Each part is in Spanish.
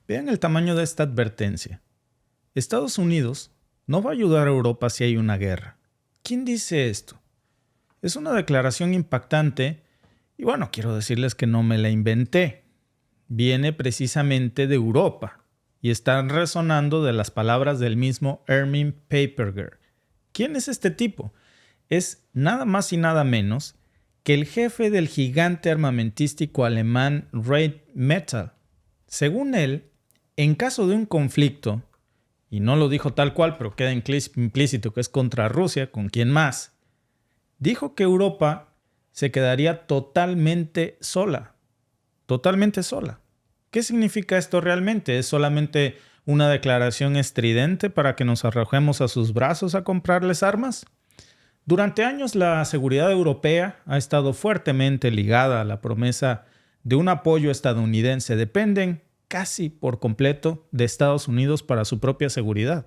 Vean el tamaño de esta advertencia. Estados Unidos no va a ayudar a Europa si hay una guerra. ¿Quién dice esto? Es una declaración impactante y bueno, quiero decirles que no me la inventé. Viene precisamente de Europa y están resonando de las palabras del mismo Armin Paperger. ¿Quién es este tipo? Es nada más y nada menos que el jefe del gigante armamentístico alemán Rheinmetall. Según él, en caso de un conflicto, y no lo dijo tal cual, pero queda implícito que es contra Rusia, ¿con quién más? Dijo que Europa se quedaría totalmente sola. Totalmente sola. ¿Qué significa esto realmente? ¿Es solamente una declaración estridente para que nos arrojemos a sus brazos a comprarles armas? Durante años la seguridad europea ha estado fuertemente ligada a la promesa de un apoyo estadounidense. Dependen casi por completo de Estados Unidos para su propia seguridad.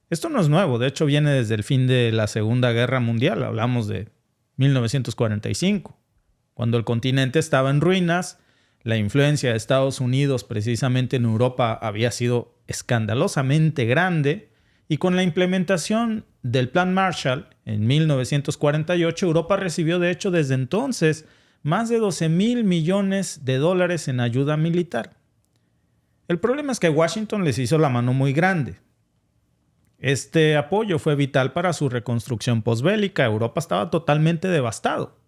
Esto no es nuevo, de hecho viene desde el fin de la Segunda Guerra Mundial, hablamos de 1945, cuando el continente estaba en ruinas, la influencia de Estados Unidos precisamente en Europa había sido escandalosamente grande y con la implementación del Plan Marshall en 1948, Europa recibió de hecho desde entonces más de $12,000 millones en ayuda militar. El problema es que Washington les hizo la mano muy grande. Este apoyo fue vital para su reconstrucción posbélica. Europa estaba totalmente devastado.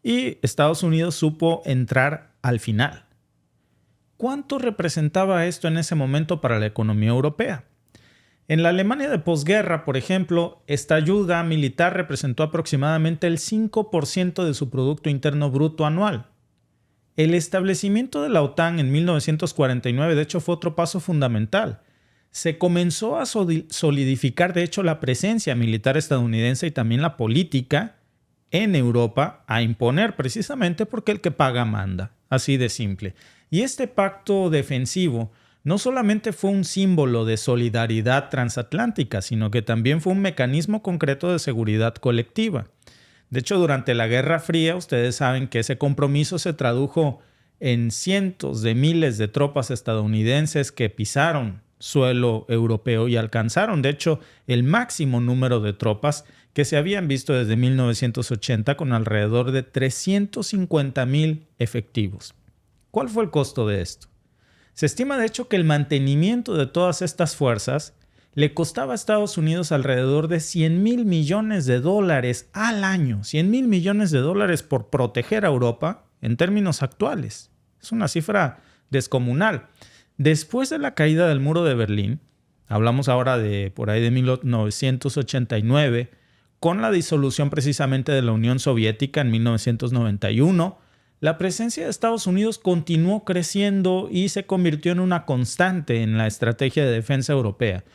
Y Estados Unidos supo entrar al final. ¿Cuánto representaba esto en ese momento para la economía europea? En la Alemania de posguerra, por ejemplo, esta ayuda militar representó aproximadamente el 5% de su Producto Interno Bruto anual. El establecimiento de la OTAN en 1949, de hecho, fue otro paso fundamental. Se comenzó a solidificar, de hecho, la presencia militar estadounidense y también la política en Europa a imponer precisamente porque el que paga manda. Así de simple. Y este pacto defensivo no solamente fue un símbolo de solidaridad transatlántica, sino que también fue un mecanismo concreto de seguridad colectiva. De hecho, durante la Guerra Fría, ustedes saben que ese compromiso se tradujo en cientos de miles de tropas estadounidenses que pisaron suelo europeo y alcanzaron, de hecho, el máximo número de tropas que se habían visto desde 1980 con alrededor de 350,000 efectivos. ¿Cuál fue el costo de esto? Se estima, de hecho, que el mantenimiento de todas estas fuerzas le costaba a Estados Unidos alrededor de $100,000 millones al año. $100,000 millones por proteger a Europa en términos actuales. Es una cifra descomunal. Después de la caída del muro de Berlín, hablamos ahora de por ahí de 1989, con la disolución precisamente de la Unión Soviética en 1991, la presencia de Estados Unidos continuó creciendo y se convirtió en una constante en la estrategia de defensa europea.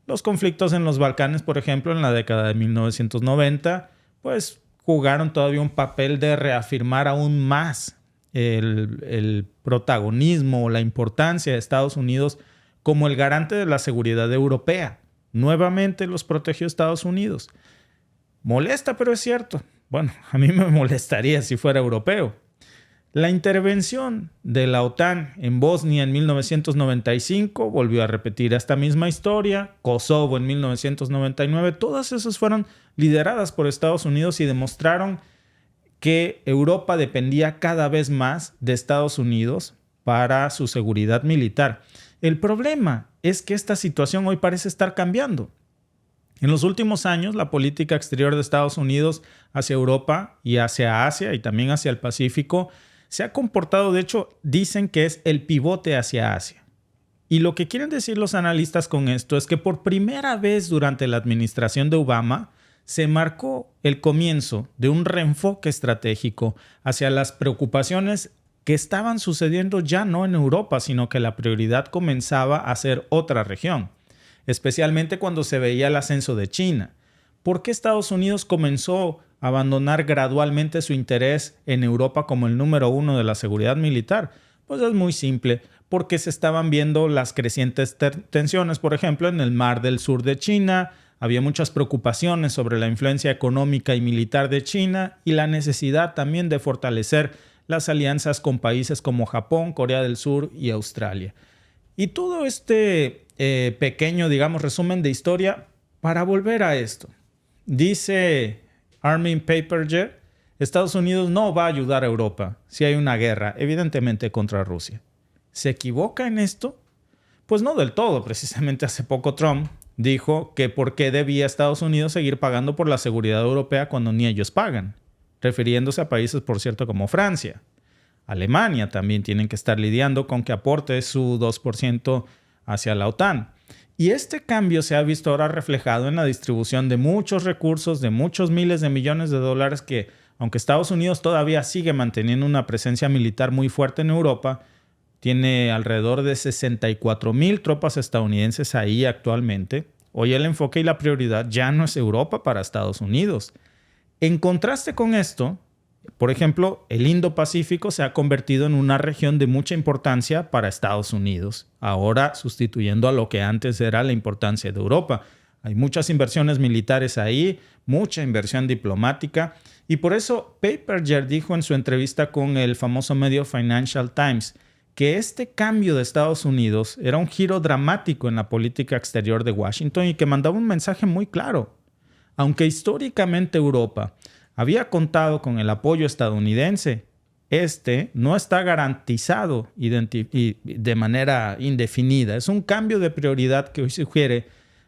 Los conflictos en los Balcanes, por ejemplo, en la década de 1990, pues jugaron todavía un papel de reafirmar aún más el protagonismo o la importancia de Estados Unidos como el garante de la seguridad europea. Nuevamente los protegió Estados Unidos. Molesta, pero es cierto. Bueno, a mí me molestaría si fuera europeo. La intervención de la OTAN en Bosnia en 1995 volvió a repetir esta misma historia. Kosovo en 1999, todas esas fueron lideradas por Estados Unidos y demostraron que Europa dependía cada vez más de Estados Unidos para su seguridad militar. El problema es que esta situación hoy parece estar cambiando. En los últimos años, la política exterior de Estados Unidos hacia Europa y hacia Asia y también hacia el Pacífico se ha comportado, de hecho, dicen que es el pivote hacia Asia. Y lo que quieren decir los analistas con esto es que por primera vez durante la administración de Obama se marcó el comienzo de un reenfoque estratégico hacia las preocupaciones que estaban sucediendo ya no en Europa, sino que la prioridad comenzaba a ser otra región, especialmente cuando se veía el ascenso de China. ¿Por qué Estados Unidos comenzó a abandonar gradualmente su interés en Europa como el número uno de la seguridad militar? Pues es muy simple, porque se estaban viendo las crecientes tensiones, por ejemplo, en el mar del sur de China. Había muchas preocupaciones sobre la influencia económica y militar de China y la necesidad también de fortalecer las alianzas con países como Japón, Corea del Sur y Australia. Y todo este pequeño, digamos, resumen de historia para volver a esto. Dice Armin Paperger, Estados Unidos no va a ayudar a Europa si hay una guerra, evidentemente contra Rusia. ¿Se equivoca en esto? Pues no del todo. Precisamente hace poco Trump dijo que por qué debía Estados Unidos seguir pagando por la seguridad europea cuando ni ellos pagan, refiriéndose a países, por cierto, como Francia. Alemania también tienen que estar lidiando con que aporte su 2% hacia la OTAN. Y este cambio se ha visto ahora reflejado en la distribución de muchos recursos, de muchos miles de millones de dólares que, aunque Estados Unidos todavía sigue manteniendo una presencia militar muy fuerte en Europa, tiene alrededor de 64,000 tropas estadounidenses ahí actualmente. Hoy el enfoque y la prioridad ya no es Europa para Estados Unidos. En contraste con esto, por ejemplo, el Indo-Pacífico se ha convertido en una región de mucha importancia para Estados Unidos, ahora sustituyendo a lo que antes era la importancia de Europa. Hay muchas inversiones militares ahí, mucha inversión diplomática, y por eso Paperger dijo en su entrevista con el famoso medio Financial Times que este cambio de Estados Unidos era un giro dramático en la política exterior de Washington y que mandaba un mensaje muy claro. Aunque históricamente Europa había contado con el apoyo estadounidense, este no está garantizado y de manera indefinida. Es un cambio de prioridad que hoy sugiere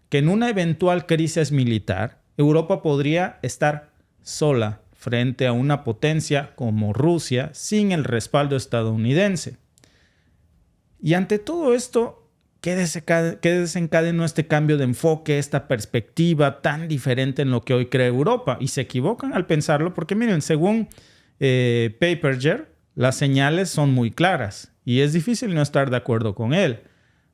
que en una eventual crisis militar, Europa podría estar sola frente a una potencia como Rusia sin el respaldo estadounidense. Y ante todo esto, ¿qué desencadenó este cambio de enfoque, esta perspectiva tan diferente en lo que hoy cree Europa? Y se equivocan al pensarlo porque, miren, según Paperger, las señales son muy claras y es difícil no estar de acuerdo con él.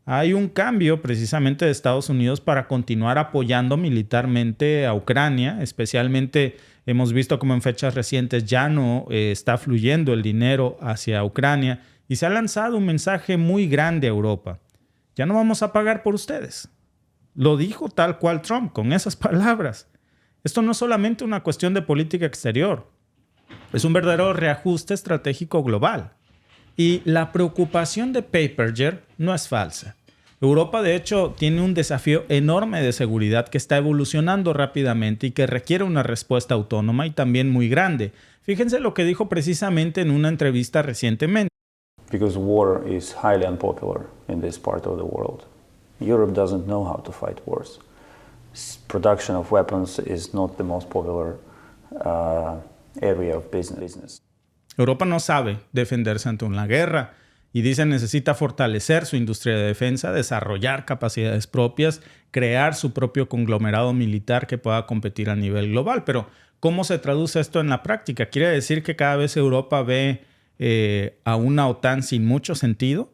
Hay un cambio precisamente de Estados Unidos para continuar apoyando militarmente a Ucrania. Especialmente hemos visto como en fechas recientes ya no está fluyendo el dinero hacia Ucrania. Y se ha lanzado un mensaje muy grande a Europa. Ya no vamos a pagar por ustedes. Lo dijo tal cual Trump, con esas palabras. Esto no es solamente una cuestión de política exterior. Es un verdadero reajuste estratégico global. Y la preocupación de Paperger no es falsa. Europa, de hecho, tiene un desafío enorme de seguridad que está evolucionando rápidamente y que requiere una respuesta autónoma y también muy grande. Fíjense lo que dijo precisamente en una entrevista recientemente. Because war is highly unpopular in this part of the world. Europe doesn't know how to fight wars. Production of weapons is not the most popular area of business. Europa no sabe defenderse ante una guerra y dice necesita fortalecer su industria de defensa, desarrollar capacidades propias, crear su propio conglomerado militar que pueda competir a nivel global. Pero, ¿cómo se traduce esto en la práctica? ¿Quiere decir que cada vez Europa ve a una OTAN sin mucho sentido?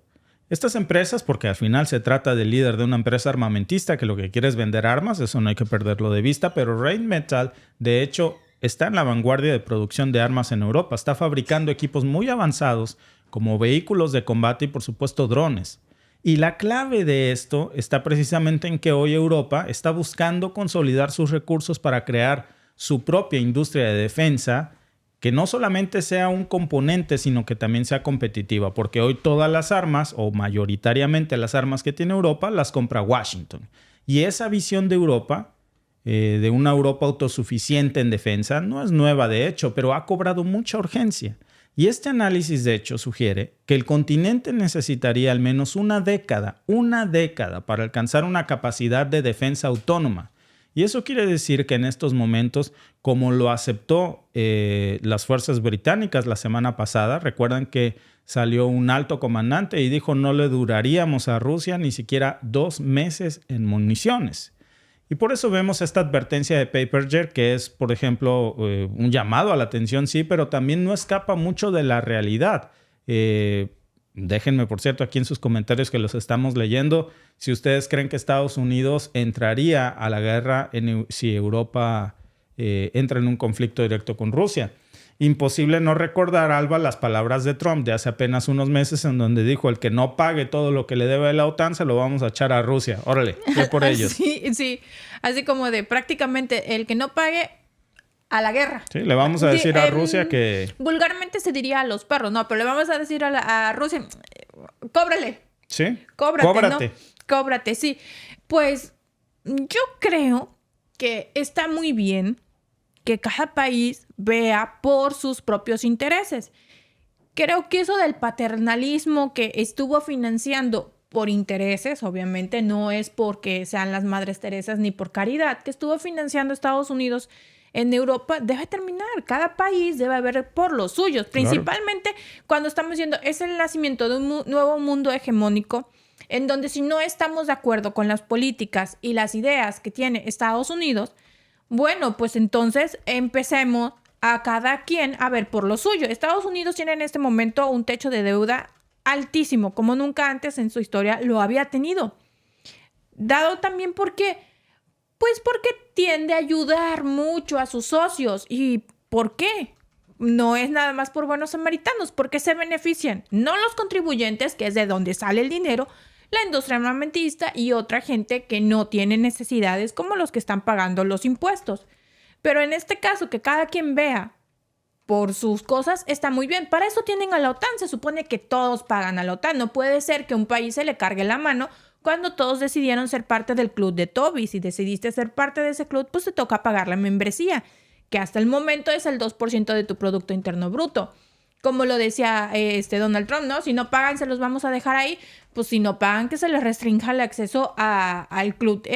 Estas empresas, porque al final se trata del líder de una empresa armamentista que lo que quiere es vender armas, eso no hay que perderlo de vista, pero Rheinmetall, de hecho, está en la vanguardia de producción de armas en Europa. Está fabricando equipos muy avanzados como vehículos de combate y, por supuesto, drones. Y la clave de esto está precisamente en que hoy Europa está buscando consolidar sus recursos para crear su propia industria de defensa que no solamente sea un componente, sino que también sea competitiva, porque hoy todas las armas, o mayoritariamente las armas que tiene Europa, las compra Washington. Y esa visión de Europa, de una Europa autosuficiente en defensa, no es nueva de hecho, pero ha cobrado mucha urgencia. Y este análisis de hecho sugiere que el continente necesitaría al menos una década para alcanzar una capacidad de defensa autónoma. Y eso quiere decir que en estos momentos, como lo aceptó las fuerzas británicas la semana pasada, recuerdan que salió un alto comandante y dijo no le duraríamos a Rusia ni siquiera 2 meses en municiones. Y por eso vemos esta advertencia de Paperger, que es, por ejemplo, un llamado a la atención, sí, pero también no escapa mucho de la realidad. Déjenme, por cierto, aquí en sus comentarios que los estamos leyendo, si ustedes creen que Estados Unidos entraría a la guerra si Europa entra en un conflicto directo con Rusia. Imposible no recordar, Alba, las palabras de Trump de hace apenas unos meses en donde dijo el que no pague todo lo que le debe a la OTAN se lo vamos a echar a Rusia. Órale, ¿qué por ellos? Sí, así como de prácticamente el que no pague a la guerra. Sí, le vamos a decir a Rusia que... Vulgarmente se diría a los perros, no, pero le vamos a decir a Rusia, cóbrale. Sí, Cóbrate. ¿No? Cóbrate, sí. Pues yo creo que está muy bien que cada país vea por sus propios intereses. Creo que eso del paternalismo que estuvo financiando por intereses, obviamente no es porque sean las Madres Teresas ni por caridad, que estuvo financiando Estados Unidos en Europa, debe terminar. Cada país debe ver por los suyos. Principalmente cuando estamos diciendo, es el nacimiento de un nuevo mundo hegemónico, en donde si no estamos de acuerdo con las políticas y las ideas que tiene Estados Unidos, bueno, pues entonces empecemos a cada quien a ver por lo suyo. Estados Unidos tiene en este momento un techo de deuda altísimo, como nunca antes en su historia lo había tenido. Dado también porque tiende a ayudar mucho a sus socios. ¿Y por qué? No es nada más por buenos samaritanos, porque se benefician no los contribuyentes, que es de donde sale el dinero, la industria armamentista y otra gente que no tiene necesidades como los que están pagando los impuestos. Pero en este caso, que cada quien vea por sus cosas, está muy bien. Para eso tienen a la OTAN. Se supone que todos pagan a la OTAN. No puede ser que un país se le cargue la mano cuando todos decidieron ser parte del club de Toby. Si decidiste ser parte de ese club, pues te toca pagar la membresía, que hasta el momento es el 2% de tu Producto Interno Bruto. Como lo decía Donald Trump, ¿no? Si no pagan, se los vamos a dejar ahí. Pues si no pagan, que se les restrinja el acceso al club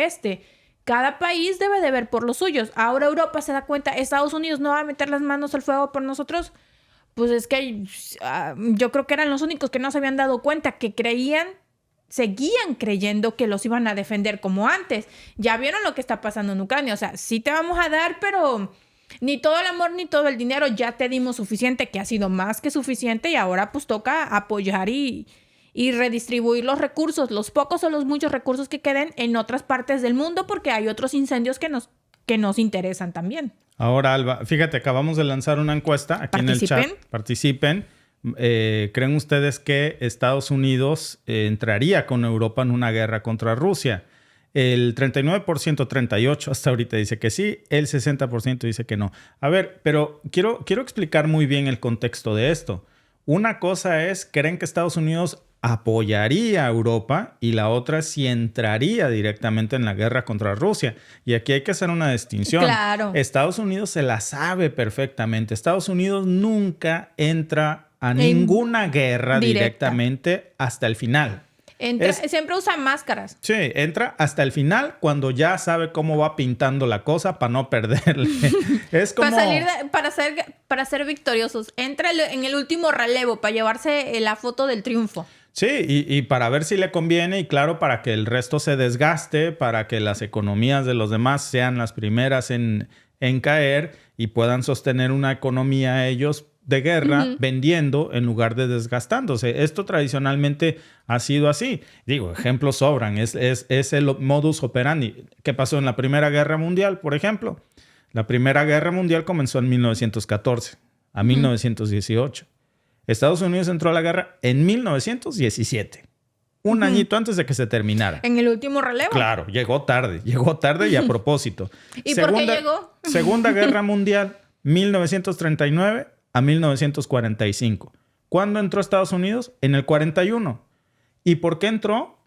Cada país debe de ver por los suyos. Ahora Europa se da cuenta, Estados Unidos no va a meter las manos al fuego por nosotros. Pues es que yo creo que eran los únicos que no se habían dado cuenta, que seguían creyendo que los iban a defender como antes. Ya vieron lo que está pasando en Ucrania. O sea, sí te vamos a dar, pero ni todo el amor ni todo el dinero. Ya te dimos suficiente, que ha sido más que suficiente, y ahora pues toca apoyar y redistribuir los recursos, los pocos o los muchos recursos que queden en otras partes del mundo, porque hay otros incendios que nos interesan también. Ahora, Alba, fíjate, acabamos de lanzar una encuesta aquí en el chat. Participen. ¿Creen ustedes que Estados Unidos entraría con Europa en una guerra contra Rusia? El 39%, 38% hasta ahorita dice que sí, el 60% dice que no. A ver, pero quiero explicar muy bien el contexto de esto. Una cosa es, ¿creen que Estados Unidos apoyaría a Europa? Y la otra es si entraría directamente en la guerra contra Rusia. Y aquí hay que hacer una distinción. Claro. Estados Unidos se la sabe perfectamente. Estados Unidos nunca entra a ninguna guerra directamente hasta el final. Siempre usa máscaras. Sí, entra hasta el final cuando ya sabe cómo va pintando la cosa para no perderle. Es como... Para ser victoriosos. Entra en el último relevo para llevarse la foto del triunfo. Sí, y para ver si le conviene, y claro, para que el resto se desgaste, para que las economías de los demás sean las primeras en caer y puedan sostener una economía ellos de guerra vendiendo en lugar de desgastándose. Esto tradicionalmente ha sido así. Digo, ejemplos sobran. Es el modus operandi. ¿Qué pasó en la Primera Guerra Mundial, por ejemplo? La Primera Guerra Mundial comenzó en 1914 a 1918. Estados Unidos entró a la guerra en 1917. Un añito antes de que se terminara. En el último relevo. Claro, llegó tarde y a propósito. ¿Y por qué llegó? Segunda Guerra Mundial, 1939 a 1945. ¿Cuándo entró Estados Unidos? En el 41. ¿Y por qué entró?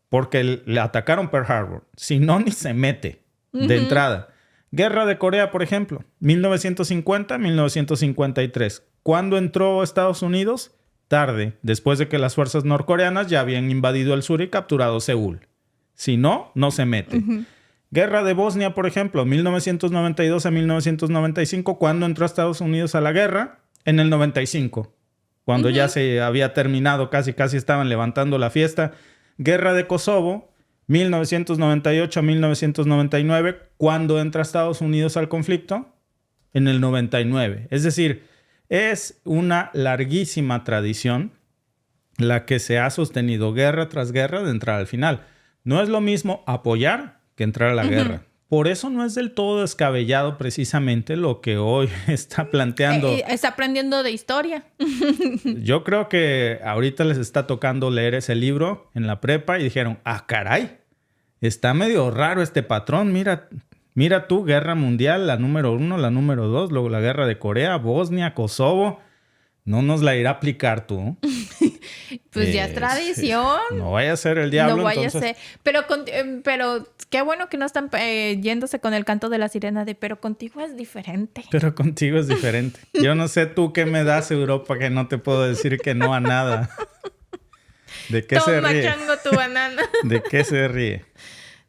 Porque le atacaron Pearl Harbor. Si no, ni se mete de entrada. Guerra de Corea, por ejemplo, 1950-1953. ¿Cuándo entró Estados Unidos? Tarde, después de que las fuerzas norcoreanas ya habían invadido el sur y capturado Seúl. Si no, no se mete. Guerra de Bosnia, por ejemplo, 1992 a 1995. ¿Cuándo entró Estados Unidos a la guerra? En el 95, cuando ya se había terminado, casi estaban levantando la fiesta. Guerra de Kosovo, 1998 a 1999. ¿Cuándo entra Estados Unidos al conflicto? En el 99. Es decir, es una larguísima tradición la que se ha sostenido guerra tras guerra de entrar al final. No es lo mismo apoyar que entrar a la guerra. Por eso no es del todo descabellado precisamente lo que hoy está planteando. Está aprendiendo de historia. Yo creo que ahorita les está tocando leer ese libro en la prepa y dijeron, ah, caray, está medio raro este patrón. Mira, Mira tú, guerra mundial, la número 1, la número 2, luego la guerra de Corea, Bosnia, Kosovo. No nos la irá a aplicar tú. Pues ya es tradición. No vaya a ser el diablo, No vaya entonces. a ser. Pero qué bueno que no están yéndose con el canto de la sirena de pero contigo es diferente. Pero contigo es diferente. Yo no sé tú qué me das, Europa, que no te puedo decir que no a nada. ¿De qué se Toma, ríe? chango, tu banana. ¿De qué se ríe?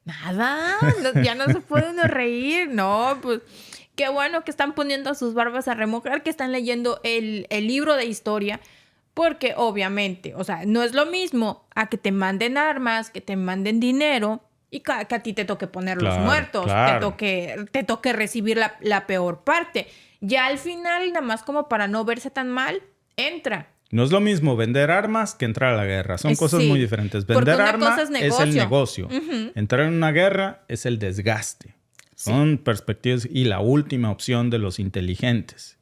Nada, ya no se puede uno reír. No, pues qué bueno que están poniendo sus barbas a remojar, que están leyendo el libro de historia. Porque obviamente, o sea, no es lo mismo a que te manden armas, que te manden dinero y que a ti te toque poner los muertos, claro. te toque recibir la peor parte. Ya al final, nada más como para no verse tan mal, entra. No es lo mismo vender armas que entrar a la guerra. Son cosas Sí, muy diferentes. porque Vender una armas cosa es es el negocio. negocio. Entrar en una guerra es el desgaste. Sí. Son perspectivas y la última opción de los inteligentes.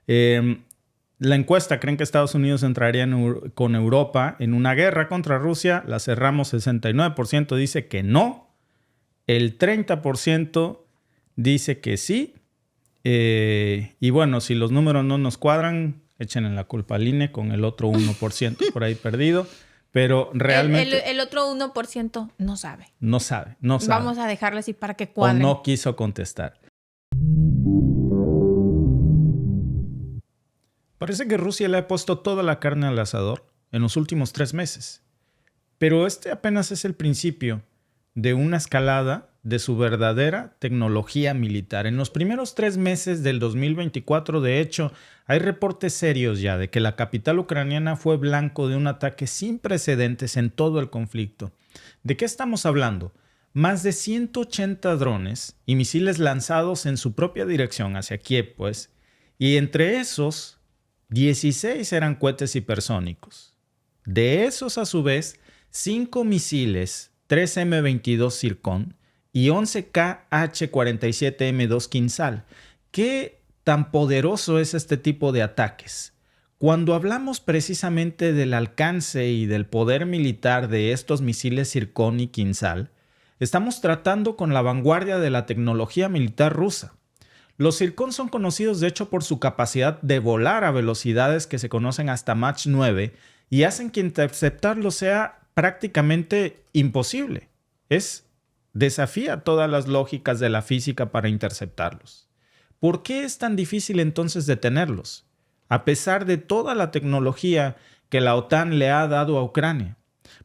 La encuesta, ¿creen que Estados Unidos entraría con Europa en una guerra contra Rusia? La cerramos, 69% dice que no. El 30% dice que sí. Y bueno, si los números no nos cuadran, echen en la culpa al INE con el otro 1% por ahí perdido. Pero realmente El otro 1% no sabe. no sabe. Vamos a dejarle así para que O cuadren. no quiso contestar. Parece que Rusia le ha puesto toda la carne al asador en los últimos 3 meses. Pero este apenas es el principio de una escalada de su verdadera tecnología militar. En los primeros 3 meses del 2024, de hecho, hay reportes serios ya de que la capital ucraniana fue blanco de un ataque sin precedentes en todo el conflicto. ¿De qué estamos hablando? Más de 180 drones y misiles lanzados en su propia dirección hacia Kiev, pues. Y entre esos, 16 eran cohetes hipersónicos. De esos, a su vez, 5 misiles 3 M22 Zircon y 11 KH-47M2 Kinzhal. ¿Qué tan poderoso es este tipo de ataques? Cuando hablamos precisamente del alcance y del poder militar de estos misiles Zircon y Kinzhal, estamos tratando con la vanguardia de la tecnología militar rusa. Los Zircon son conocidos de hecho por su capacidad de volar a velocidades que se conocen hasta Mach 9 y hacen que interceptarlos sea prácticamente imposible. Desafía todas las lógicas de la física para interceptarlos. ¿Por qué es tan difícil entonces detenerlos? A pesar de toda la tecnología que la OTAN le ha dado a Ucrania.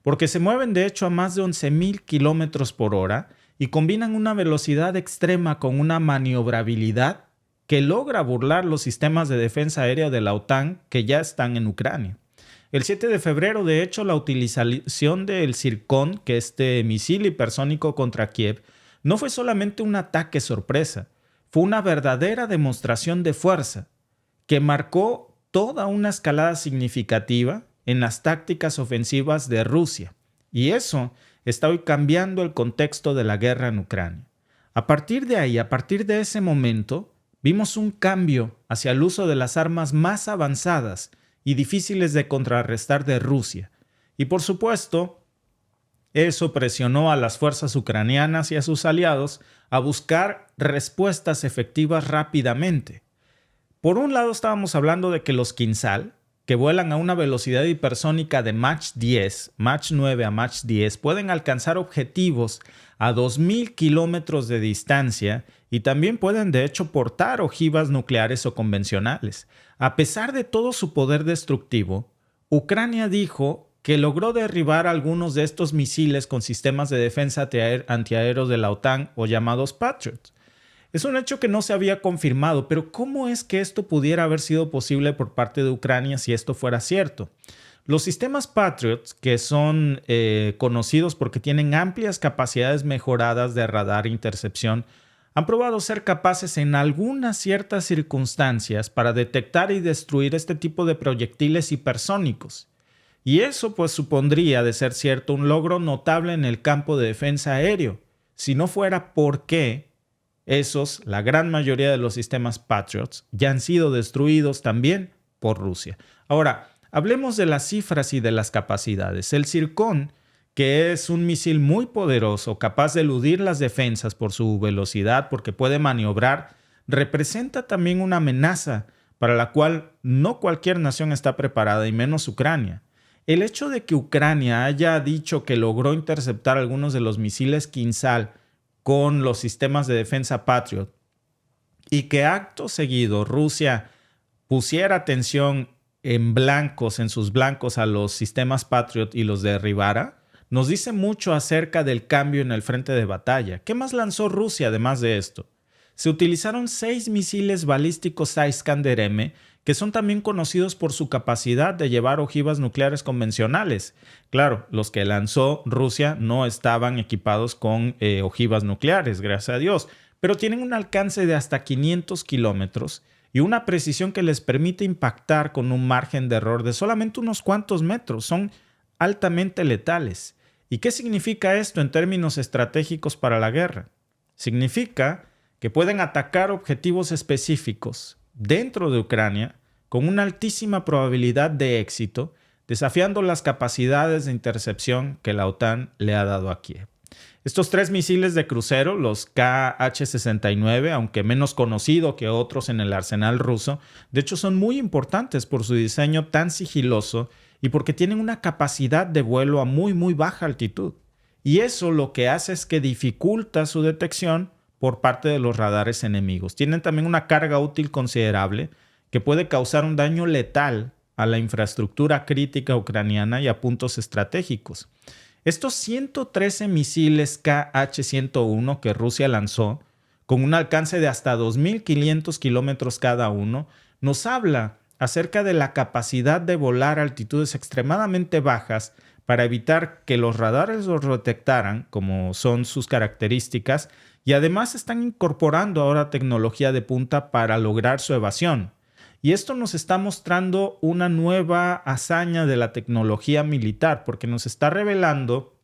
Porque se mueven de hecho a más de 11,000 kilómetros por hora y combinan una velocidad extrema con una maniobrabilidad que logra burlar los sistemas de defensa aérea de la OTAN que ya están en Ucrania. El 7 de febrero, de hecho, la utilización del Zircon, que es este misil hipersónico contra Kiev, no fue solamente un ataque sorpresa, fue una verdadera demostración de fuerza que marcó toda una escalada significativa en las tácticas ofensivas de Rusia. Y eso está hoy cambiando el contexto de la guerra en Ucrania. A partir de ahí, a partir de ese momento, vimos un cambio hacia el uso de las armas más avanzadas y difíciles de contrarrestar de Rusia. Y por supuesto, eso presionó a las fuerzas ucranianas y a sus aliados a buscar respuestas efectivas rápidamente. Por un lado estábamos hablando de que los Kinzhal, que vuelan a una velocidad hipersónica de Mach 10, Mach 9 a Mach 10, pueden alcanzar objetivos a 2,000 kilómetros de distancia y también pueden de hecho portar ojivas nucleares o convencionales. A pesar de todo su poder destructivo, Ucrania dijo que logró derribar algunos de estos misiles con sistemas de defensa antiaéreos de la OTAN o llamados Patriot. Es un hecho que no se había confirmado, pero ¿cómo es que esto pudiera haber sido posible por parte de Ucrania si esto fuera cierto? Los sistemas Patriot, que son conocidos porque tienen amplias capacidades mejoradas de radar e intercepción, han probado ser capaces en algunas ciertas circunstancias para detectar y destruir este tipo de proyectiles hipersónicos. Y eso pues supondría, de ser cierto, un logro notable en el campo de defensa aéreo, si no fuera porque la gran mayoría de los sistemas Patriots, ya han sido destruidos también por Rusia. Ahora, hablemos de las cifras y de las capacidades. El Zircon, que es un misil muy poderoso, capaz de eludir las defensas por su velocidad, porque puede maniobrar, representa también una amenaza para la cual no cualquier nación está preparada, y menos Ucrania. El hecho de que Ucrania haya dicho que logró interceptar algunos de los misiles Kinzhal con los sistemas de defensa Patriot y que acto seguido Rusia pusiera atención en sus blancos a los sistemas Patriot y los derribara, nos dice mucho acerca del cambio en el frente de batalla. ¿Qué más lanzó Rusia además de esto? Se utilizaron 6 misiles balísticos Iskander-M, que son también conocidos por su capacidad de llevar ojivas nucleares convencionales. Claro, los que lanzó Rusia no estaban equipados con ojivas nucleares, gracias a Dios, pero tienen un alcance de hasta 500 kilómetros y una precisión que les permite impactar con un margen de error de solamente unos cuantos metros. Son altamente letales. ¿Y qué significa esto en términos estratégicos para la guerra? Significa que pueden atacar objetivos específicos dentro de Ucrania con una altísima probabilidad de éxito, desafiando las capacidades de intercepción que la OTAN le ha dado a Kiev. Estos 3 misiles de crucero, los Kh-69, aunque menos conocido que otros en el arsenal ruso, de hecho son muy importantes por su diseño tan sigiloso y porque tienen una capacidad de vuelo a muy baja altitud. Y eso lo que hace es que dificulta su detección por parte de los radares enemigos. Tienen también una carga útil considerable que puede causar un daño letal a la infraestructura crítica ucraniana y a puntos estratégicos. Estos 113 misiles Kh-101 que Rusia lanzó, con un alcance de hasta 2.500 kilómetros cada uno, nos habla acerca de la capacidad de volar a altitudes extremadamente bajas para evitar que los radares los detectaran, como son sus características, y además están incorporando ahora tecnología de punta para lograr su evasión. Y esto nos está mostrando una nueva hazaña de la tecnología militar, porque nos está revelando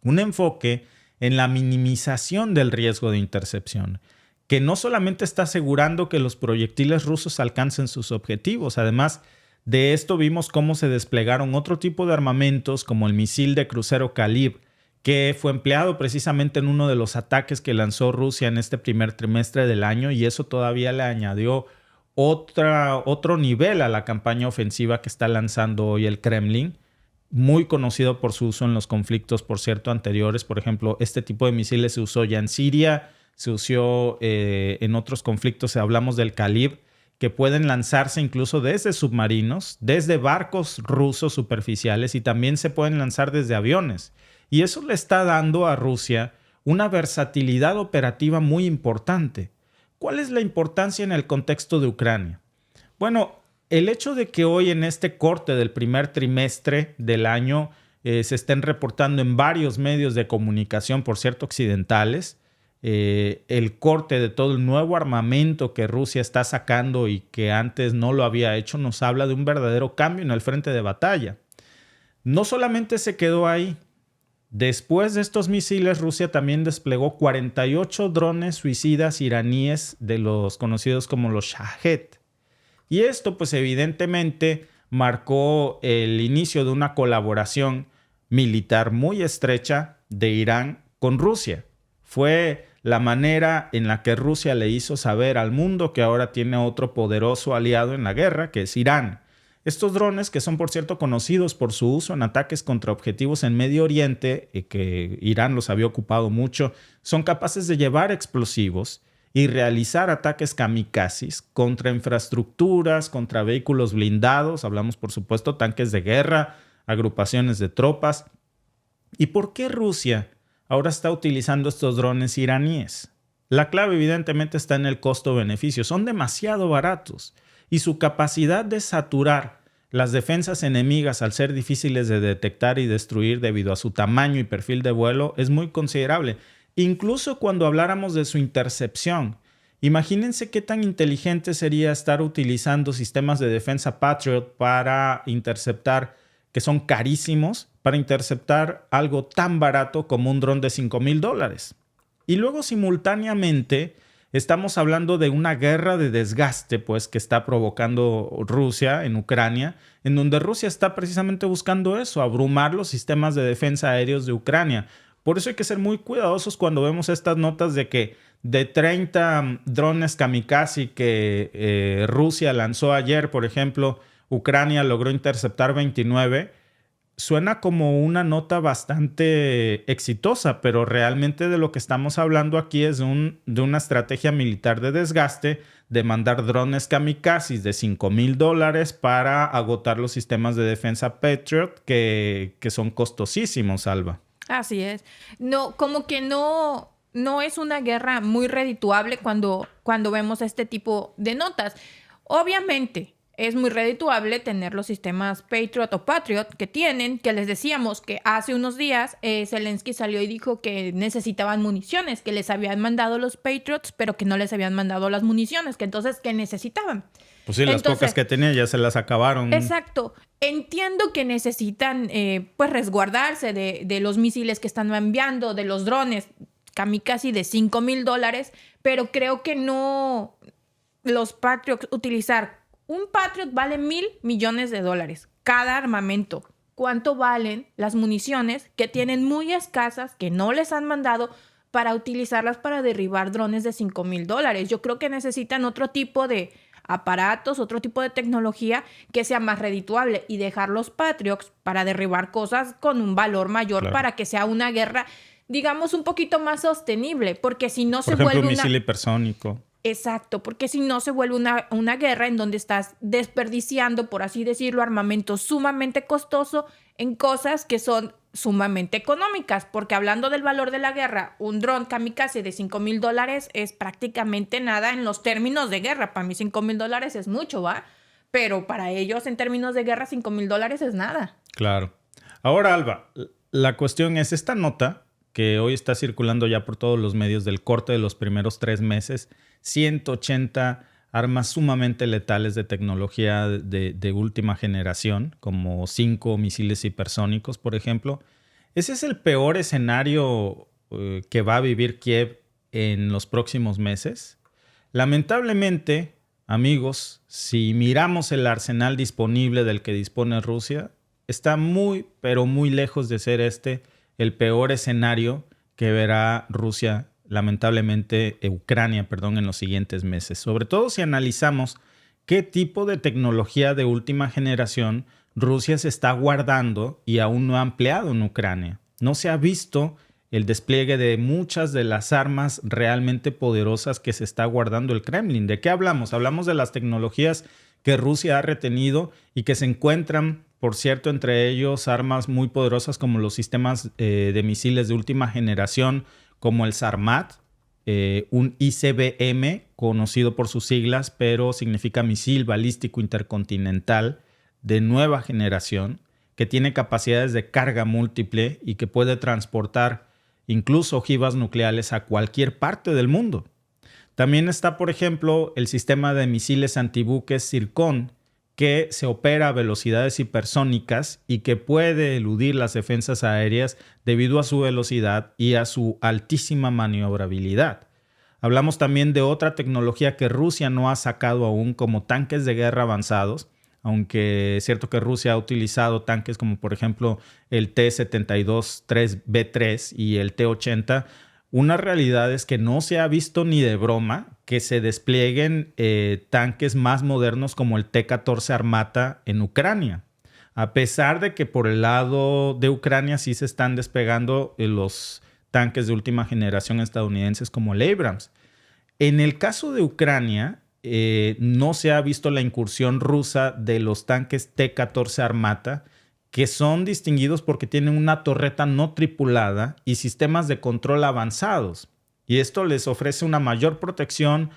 un enfoque en la minimización del riesgo de intercepción, que no solamente está asegurando que los proyectiles rusos alcancen sus objetivos. Además de esto, vimos cómo se desplegaron otro tipo de armamentos, como el misil de crucero Kalib, que fue empleado precisamente en uno de los ataques que lanzó Rusia en este primer trimestre del año, y eso todavía le añadió otro nivel a la campaña ofensiva que está lanzando hoy el Kremlin, muy conocido por su uso en los conflictos, por cierto, anteriores. Por ejemplo, este tipo de misiles se usó ya en Siria, se usó en otros conflictos. Hablamos del Kalib, que pueden lanzarse incluso desde submarinos, desde barcos rusos superficiales, y también se pueden lanzar desde aviones. Y eso le está dando a Rusia una versatilidad operativa muy importante. ¿Cuál es la importancia en el contexto de Ucrania? Bueno, el hecho de que hoy en este corte del primer trimestre del año se estén reportando en varios medios de comunicación, por cierto, occidentales, el corte de todo el nuevo armamento que Rusia está sacando y que antes no lo había hecho, nos habla de un verdadero cambio en el frente de batalla. No solamente se quedó ahí. Después de estos misiles, Rusia también desplegó 48 drones suicidas iraníes de los conocidos como los Shahed. Y esto, pues evidentemente, marcó el inicio de una colaboración militar muy estrecha de Irán con Rusia. Fue la manera en la que Rusia le hizo saber al mundo que ahora tiene otro poderoso aliado en la guerra, que es Irán. Estos drones, que son por cierto conocidos por su uso en ataques contra objetivos en Medio Oriente, y que Irán los había ocupado mucho, son capaces de llevar explosivos y realizar ataques kamikazes contra infraestructuras, contra vehículos blindados. Hablamos, por supuesto, tanques de guerra, agrupaciones de tropas. ¿Y por qué Rusia ahora está utilizando estos drones iraníes? La clave evidentemente está en el costo-beneficio. Son demasiado baratos y su capacidad de saturar las defensas enemigas al ser difíciles de detectar y destruir debido a su tamaño y perfil de vuelo es muy considerable. Incluso cuando habláramos de su intercepción, imagínense qué tan inteligente sería estar utilizando sistemas de defensa Patriot para interceptar, que son carísimos, para interceptar algo tan barato como un dron de $5,000. Y luego simultáneamente Estamos hablando de una guerra de desgaste, pues, que está provocando Rusia en Ucrania, en donde Rusia está precisamente buscando eso, abrumar los sistemas de defensa aéreos de Ucrania. Por eso hay que ser muy cuidadosos cuando vemos estas notas de que de 30 drones kamikaze que Rusia lanzó ayer, por ejemplo, Ucrania logró interceptar 29. Suena como una nota bastante exitosa, pero realmente de lo que estamos hablando aquí es de una estrategia militar de desgaste, de mandar drones kamikazes de $5,000 para agotar los sistemas de defensa Patriot que son costosísimos, Alba. Así es. No, como que no es una guerra muy redituable cuando vemos este tipo de notas. Obviamente, es muy redituable tener los sistemas Patriot o Patriot que les decíamos que hace unos días Zelensky salió y dijo que necesitaban municiones, que les habían mandado los Patriots, pero que no les habían mandado las municiones, que entonces, ¿qué necesitaban? Pues sí, las pocas que tenía ya se las acabaron. Exacto. Entiendo que necesitan pues resguardarse de los misiles que están enviando, de los drones kamikaze de $5,000, pero creo que no los Patriots utilizar. Un Patriot vale $1,000 millones cada armamento. ¿Cuánto valen las municiones que tienen muy escasas, que no les han mandado para utilizarlas para derribar drones de $5,000? Yo creo que necesitan otro tipo de aparatos, otro tipo de tecnología que sea más redituable y dejar los Patriots para derribar cosas con un valor mayor, claro, para que sea una guerra, digamos, un poquito más sostenible, porque si no se vuelve por ejemplo, un misil hipersónico. Exacto, porque si no se vuelve una guerra en donde estás desperdiciando, por así decirlo, armamento sumamente costoso en cosas que son sumamente económicas. Porque hablando del valor de la guerra, un dron kamikaze de $5,000 es prácticamente nada en los términos de guerra. Para mí $5,000 es mucho, ¿va? Pero para ellos en términos de guerra $5,000 es nada. Claro. Ahora, Alba, la cuestión es esta nota que hoy está circulando ya por todos los medios del corte de los primeros 3 meses, 180 armas sumamente letales de tecnología de última generación, como 5 misiles hipersónicos, por ejemplo. ¿Ese es el peor escenario que va a vivir Kiev en los próximos meses? Lamentablemente, amigos, si miramos el arsenal disponible del que dispone Rusia, está muy, pero muy lejos de ser el peor escenario que verá Rusia, lamentablemente Ucrania, en los siguientes meses. Sobre todo si analizamos qué tipo de tecnología de última generación Rusia se está guardando y aún no ha empleado en Ucrania. No se ha visto el despliegue de muchas de las armas realmente poderosas que se está guardando el Kremlin. ¿De qué hablamos? Hablamos de las tecnologías que Rusia ha retenido y que se encuentran, por cierto, entre ellos armas muy poderosas como los sistemas de misiles de última generación, como el Sarmat, un ICBM, conocido por sus siglas, pero significa misil balístico intercontinental de nueva generación, que tiene capacidades de carga múltiple y que puede transportar incluso ojivas nucleares a cualquier parte del mundo. También está, por ejemplo, el sistema de misiles antibuques Zircon, que se opera a velocidades hipersónicas y que puede eludir las defensas aéreas debido a su velocidad y a su altísima maniobrabilidad. Hablamos también de otra tecnología que Rusia no ha sacado aún, como tanques de guerra avanzados, aunque es cierto que Rusia ha utilizado tanques como por ejemplo el T-72-3B3 y el T-80. Una realidad es que no se ha visto ni de broma que se desplieguen tanques más modernos como el T-14 Armata en Ucrania. A pesar de que por el lado de Ucrania sí se están despegando los tanques de última generación estadounidenses como el Abrams. En el caso de Ucrania, no se ha visto la incursión rusa de los tanques T-14 Armata, que son distinguidos porque tienen una torreta no tripulada y sistemas de control avanzados. Y esto les ofrece una mayor protección,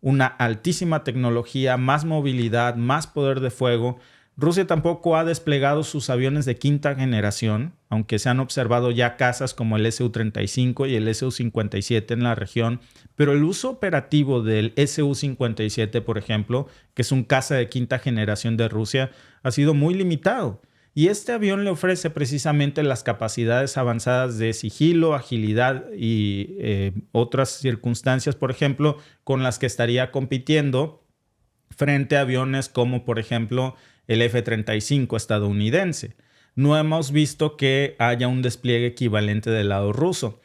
una altísima tecnología, más movilidad, más poder de fuego. Rusia tampoco ha desplegado sus aviones de quinta generación, aunque se han observado ya cazas como el Su-35 y el Su-57 en la región, pero el uso operativo del Su-57, por ejemplo, que es un caza de quinta generación de Rusia, ha sido muy limitado. Y este avión le ofrece precisamente las capacidades avanzadas de sigilo, agilidad y otras circunstancias, por ejemplo, con las que estaría compitiendo frente a aviones como, por ejemplo, el F-35 estadounidense. No hemos visto que haya un despliegue equivalente del lado ruso.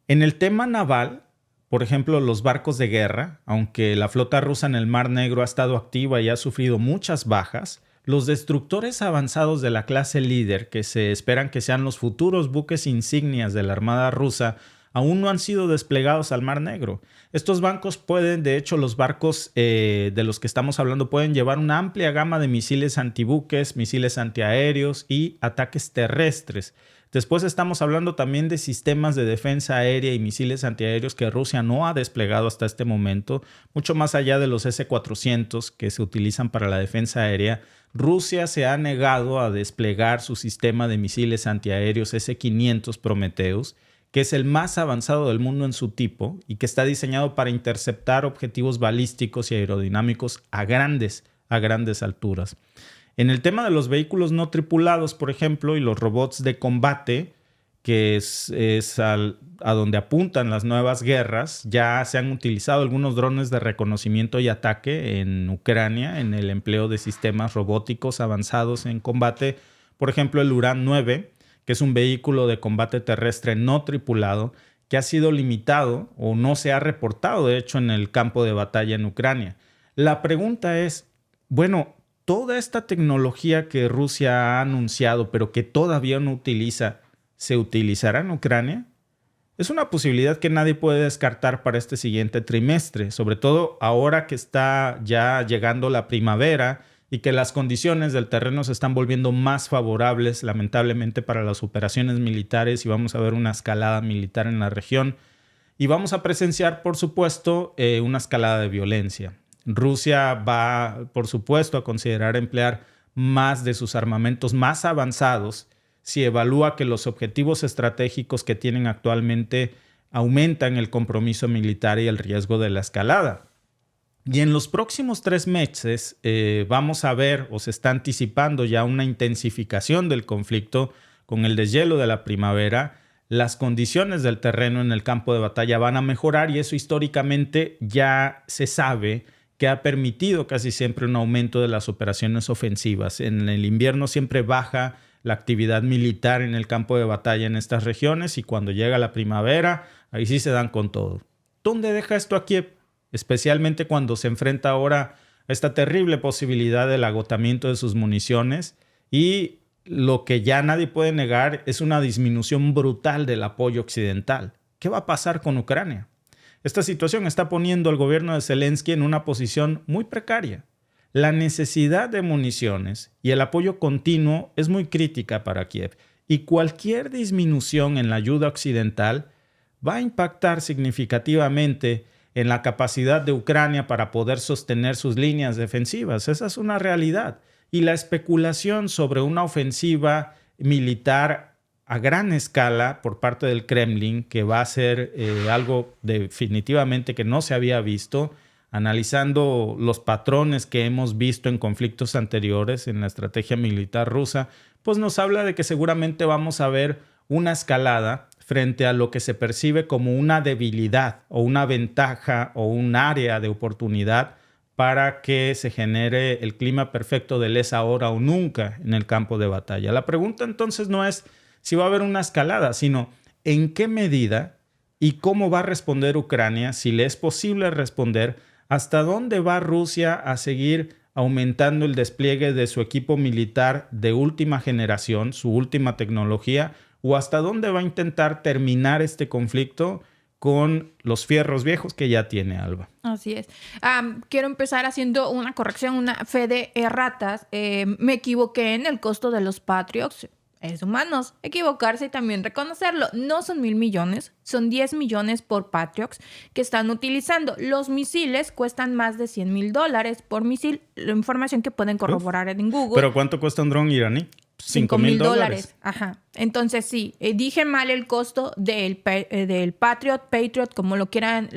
En el tema naval, por ejemplo, los barcos de guerra, aunque la flota rusa en el Mar Negro ha estado activa y ha sufrido muchas bajas, los destructores avanzados de la clase Líder, que se esperan que sean los futuros buques insignias de la Armada rusa, aún no han sido desplegados al Mar Negro. Estos barcos pueden, de hecho, los barcos de los que estamos hablando pueden llevar una amplia gama de misiles antibuques, misiles antiaéreos y ataques terrestres. Después estamos hablando también de sistemas de defensa aérea y misiles antiaéreos que Rusia no ha desplegado hasta este momento, mucho más allá de los S-400 que se utilizan para la defensa aérea. Rusia se ha negado a desplegar su sistema de misiles antiaéreos S-500 Prometheus, que es el más avanzado del mundo en su tipo y que está diseñado para interceptar objetivos balísticos y aerodinámicos a grandes alturas. En el tema de los vehículos no tripulados, por ejemplo, y los robots de combate, que es a donde apuntan las nuevas guerras, ya se han utilizado algunos drones de reconocimiento y ataque en Ucrania en el empleo de sistemas robóticos avanzados en combate. Por ejemplo, el Uran 9, que es un vehículo de combate terrestre no tripulado que ha sido limitado o no se ha reportado, de hecho, en el campo de batalla en Ucrania. La pregunta es, bueno, toda esta tecnología que Rusia ha anunciado, pero que todavía no utiliza, ¿se utilizará en Ucrania? Es una posibilidad que nadie puede descartar para este siguiente trimestre, sobre todo ahora que está ya llegando la primavera y que las condiciones del terreno se están volviendo más favorables, lamentablemente, para las operaciones militares, y vamos a ver una escalada militar en la región. Y vamos a presenciar, por supuesto, una escalada de violencia. Rusia va, por supuesto, a considerar emplear más de sus armamentos más avanzados si evalúa que los objetivos estratégicos que tienen actualmente aumentan el compromiso militar y el riesgo de la escalada. Y en los próximos 3 meses vamos a ver, o se está anticipando ya, una intensificación del conflicto con el deshielo de la primavera. Las condiciones del terreno en el campo de batalla van a mejorar y eso históricamente ya se sabe que ha permitido casi siempre un aumento de las operaciones ofensivas. En el invierno siempre baja la actividad militar en el campo de batalla en estas regiones y cuando llega la primavera, ahí sí se dan con todo. ¿Dónde deja esto a Kiev? Especialmente cuando se enfrenta ahora a esta terrible posibilidad del agotamiento de sus municiones y lo que ya nadie puede negar es una disminución brutal del apoyo occidental. ¿Qué va a pasar con Ucrania? Esta situación está poniendo al gobierno de Zelensky en una posición muy precaria. La necesidad de municiones y el apoyo continuo es muy crítica para Kiev y cualquier disminución en la ayuda occidental va a impactar significativamente en la capacidad de Ucrania para poder sostener sus líneas defensivas. Esa es una realidad. Y la especulación sobre una ofensiva militar a gran escala por parte del Kremlin, que va a ser algo definitivamente que no se había visto, analizando los patrones que hemos visto en conflictos anteriores en la estrategia militar rusa, pues nos habla de que seguramente vamos a ver una escalada frente a lo que se percibe como una debilidad o una ventaja o un área de oportunidad para que se genere el clima perfecto del es ahora o nunca en el campo de batalla. La pregunta entonces no es si va a haber una escalada, sino en qué medida y cómo va a responder Ucrania, si le es posible responder, hasta dónde va Rusia a seguir aumentando el despliegue de su equipo militar de última generación, su última tecnología, o hasta dónde va a intentar terminar este conflicto con los fierros viejos que ya tiene Alba. Así es. Quiero empezar haciendo una corrección, una fe de erratas. Me equivoqué en el costo de los Patriots. Es humanos equivocarse y también reconocerlo. No son 1,000 millones, son 10 millones por Patriots que están utilizando. Los misiles cuestan más de $100,000 por misil. La información que pueden corroborar en Google. ¿Pero cuánto cuesta un dron iraní? $5,000. Ajá. Entonces sí, dije mal el costo del Patriot, como lo quieran